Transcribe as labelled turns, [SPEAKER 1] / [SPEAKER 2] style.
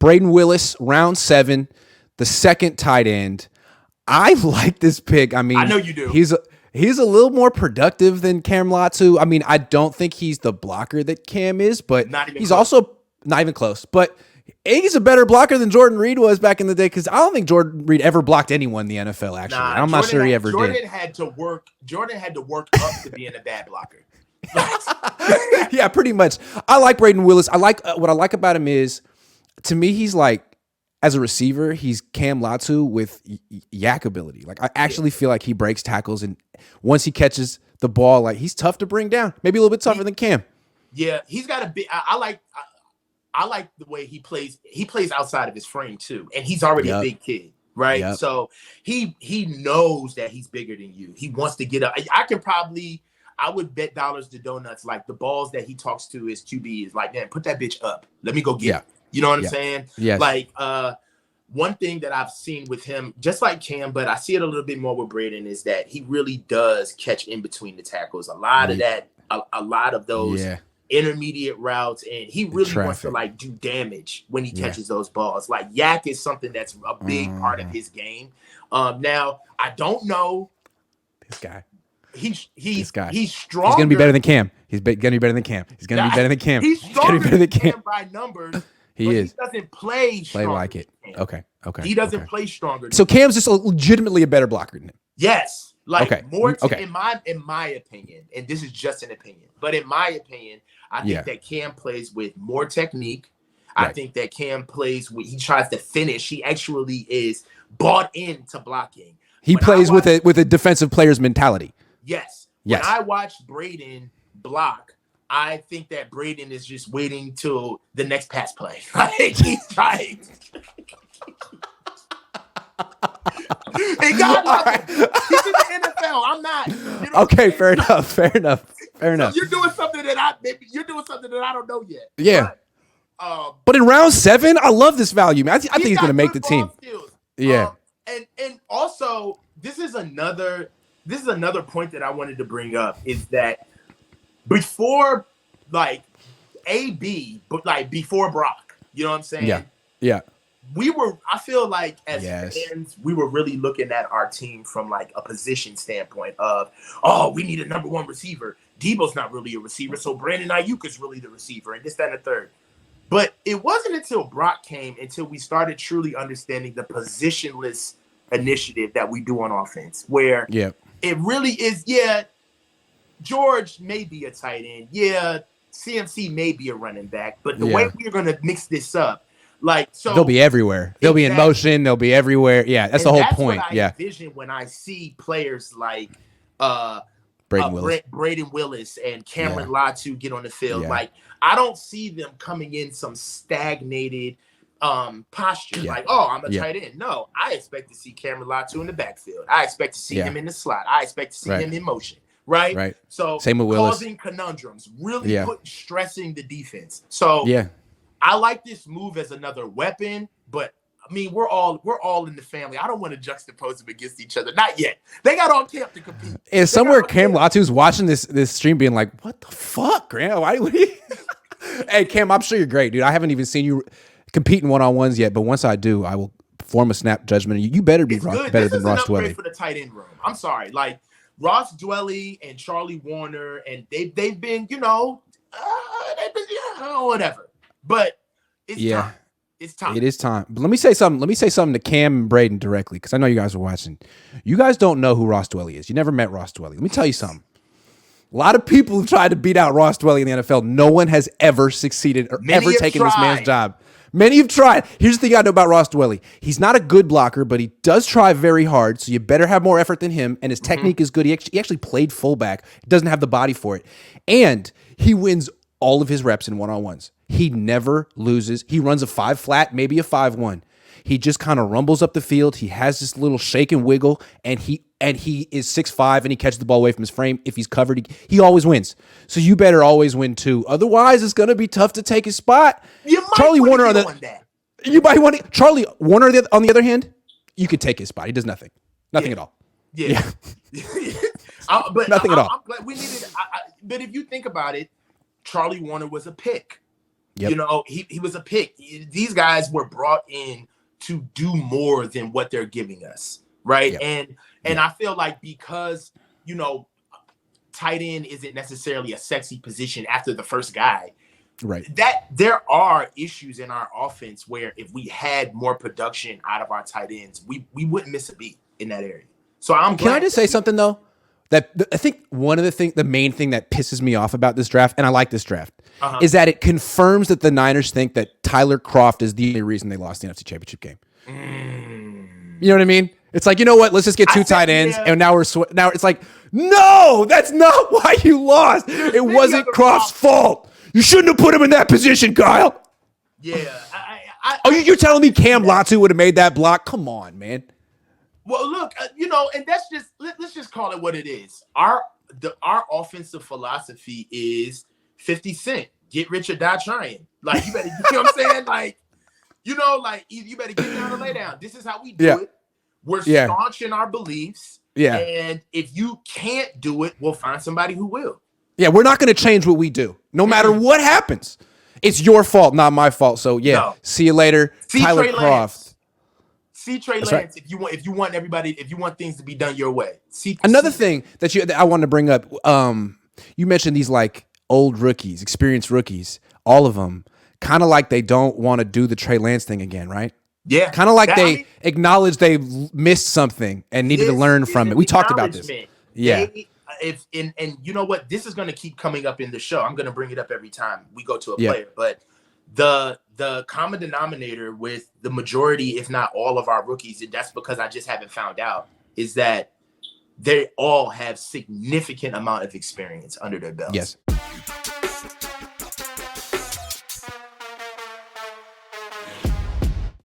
[SPEAKER 1] Brayden Willis, round 7, the second tight end. I like this pick. I mean,
[SPEAKER 2] I know you do.
[SPEAKER 1] He's a little more productive than Cameron Latu. I mean, I don't think he's the blocker that Cam is, but he's also not even close. But he's a better blocker than Jordan Reed was back in the day, because I don't think Jordan Reed ever blocked anyone in the NFL, actually. I'm not sure he ever did.
[SPEAKER 2] Jordan had to work up to being a bad blocker.
[SPEAKER 1] Yeah, pretty much. I like Brayden Willis. I like what I like about him is, to me, he's like, as a receiver, he's Cam Latu with yak ability. Like, I actually feel like he breaks tackles, and once he catches the ball, like, he's tough to bring down. Maybe a little bit tougher than Cam.
[SPEAKER 2] Yeah, he's got a big. I like the way he plays. He plays outside of his frame too, and he's already a big kid, right?
[SPEAKER 1] Yep.
[SPEAKER 2] So he knows that he's bigger than you. He wants to get up. I would bet dollars to donuts, like, the balls that he talks to his QB is like, man, put that bitch up. Let me go get it. You know what I'm saying?
[SPEAKER 1] Yes.
[SPEAKER 2] Like, one thing that I've seen with him, just like Cam, but I see it a little bit more with Braden, is that he really does catch in between the tackles. A lot of that, a lot of those intermediate routes, and he really wants to, like, do damage when he catches those balls. Like, yak is something that's a big part of his game. Now, I don't know.
[SPEAKER 1] This guy.
[SPEAKER 2] He's stronger.
[SPEAKER 1] He's gonna be better than Cam. He's gonna be better than Cam. He's gonna be better than Cam.
[SPEAKER 2] He's stronger than Cam by numbers.
[SPEAKER 1] He is.
[SPEAKER 2] He doesn't play
[SPEAKER 1] like it. Okay.
[SPEAKER 2] He doesn't play stronger.
[SPEAKER 1] So Cam's just legitimately a better blocker than him.
[SPEAKER 2] Yes. Like, more in my opinion, and this is just an opinion, but in my opinion, I think that Cam plays with more technique. I think that Cam plays with, he tries to finish. He actually is bought into blocking.
[SPEAKER 1] He plays with a defensive player's mentality.
[SPEAKER 2] Yes. When I watch Braden block, I think that Braden is just waiting till the next pass play. He's trying. And God, he's in the NFL. I'm not. You know,
[SPEAKER 1] okay, fair enough. So
[SPEAKER 2] you're doing something that I don't know yet.
[SPEAKER 1] Yeah. But in round 7, I love this value, man. I think he's going to make the team.
[SPEAKER 2] Skills.
[SPEAKER 1] Yeah.
[SPEAKER 2] And also, this is another point that I wanted to bring up, is that before, like, before Brock, you know what I'm saying?
[SPEAKER 1] Yeah.
[SPEAKER 2] I feel like as fans, we were really looking at our team from, like, a position standpoint of, we need a number 1 receiver. Debo's not really a receiver, so Brandon Ayuk is really the receiver, and this, that, and the third. But it wasn't until Brock came until we started truly understanding the positionless initiative that we do on offense, where it really is, George may be a tight end. CMC may be a running back. But the way we're going to mix this up, like, so
[SPEAKER 1] they'll be everywhere. They'll be in motion. They'll be everywhere. Yeah, that's the whole point.
[SPEAKER 2] What I envision when I see players like Brayden Willis and Cameron Latu get on the field. Like, I don't see them coming in some stagnated posture. Like, I'm a tight end. No, I expect to see Cameron Latu in the backfield. I expect to see him in the slot. I expect to see him in motion. Right. So
[SPEAKER 1] same with Willis.
[SPEAKER 2] Causing conundrums, really stressing the defense. So I like this move as another weapon, but I mean, we're all in the family. I don't want to juxtapose them against each other. Not yet. They got on camp to compete.
[SPEAKER 1] And somewhere Cam Latu's watching this stream being like, what the fuck, Grant? Why would he? Hey, Cam, I'm sure you're great, dude. I haven't even seen you compete in one-on-ones yet, but once I do, I will form a snap judgment. You better be better than Ross Dwelley.
[SPEAKER 2] For the tight end room. I'm sorry. Like, Ross Dwelley and Charlie Warner, and they've been, whatever. But it's time. It's time.
[SPEAKER 1] It is time. But let me say something to Cam and Braden directly, because I know you guys are watching. You guys don't know who Ross Dwelley is. You never met Ross Dwelley. Let me tell you something. A lot of people have tried to beat out Ross Dwelley in the NFL. No one has ever succeeded or ever taken this man's job. Many have tried. Here's the thing I know about Ross Dwelley. He's not a good blocker, but he does try very hard, so you better have more effort than him, and his technique is good. He actually played fullback. He doesn't have the body for it. And he wins all of his reps in one-on-ones. He never loses. He runs a 5 flat, maybe a 5-1. He just kind of rumbles up the field. He has this little shake and wiggle, and he is 6'5", and he catches the ball away from his frame. If he's covered, he always wins. So you better always win too. Otherwise, it's going to be tough to take his spot. Charlie Warner on the other hand, you could take his spot. He does nothing at all.
[SPEAKER 2] Yeah. But
[SPEAKER 1] nothing at all.
[SPEAKER 2] I'm glad we needed. But if you think about it, Charlie Warner was a pick.
[SPEAKER 1] Yep.
[SPEAKER 2] You know, he was a pick. These guys were brought in to do more than what they're giving us, right?
[SPEAKER 1] Yep.
[SPEAKER 2] And I feel like because, you know, tight end isn't necessarily a sexy position after the first guy,
[SPEAKER 1] right?
[SPEAKER 2] That there are issues in our offense where if we had more production out of our tight ends, we wouldn't miss a beat in that area. So
[SPEAKER 1] Can I just say something though? That I think one of the main thing that pisses me off about this draft, and I like this draft, is that it confirms that the Niners think that Tyler Kroft is the only reason they lost the NFC Championship game. You know what I mean? It's like, you know what? Let's just get two tight ends, and now now it's like, no, that's not why you lost. It wasn't Kroft's fault. You shouldn't have put him in that position, Kyle.
[SPEAKER 2] Yeah.
[SPEAKER 1] You're telling me Cam Latu would have made that block? Come on, man.
[SPEAKER 2] Well, look, you know, and that's just let's just call it what it is. Our offensive philosophy is 50 Cent, get rich or die trying. Like, you better, you know what I'm saying? Like, you know, like, you better get down and lay down. This is how we do it. We're staunch in our beliefs.
[SPEAKER 1] Yeah.
[SPEAKER 2] And if you can't do it, we'll find somebody who will.
[SPEAKER 1] Yeah, we're not going to change what we do, no matter what happens. It's your fault, not my fault. So see you later, Tyler Kroft.
[SPEAKER 2] See Trey Lance right. if you want things to be done your way.
[SPEAKER 1] Another thing that I wanted to bring up. You mentioned these like old rookies, experienced rookies, all of them, kind of like they don't want to do the Trey Lance thing again, right?
[SPEAKER 2] Yeah,
[SPEAKER 1] kind of like they acknowledge they missed something and needed to learn from it. We talked about this. Yeah.
[SPEAKER 2] And you know what? This is going to keep coming up in the show. I'm going to bring it up every time we go to a player, but the common denominator with the majority, if not all of our rookies, and that's because I just haven't found out, is that they all have significant amount of experience under their belts.
[SPEAKER 1] Yes.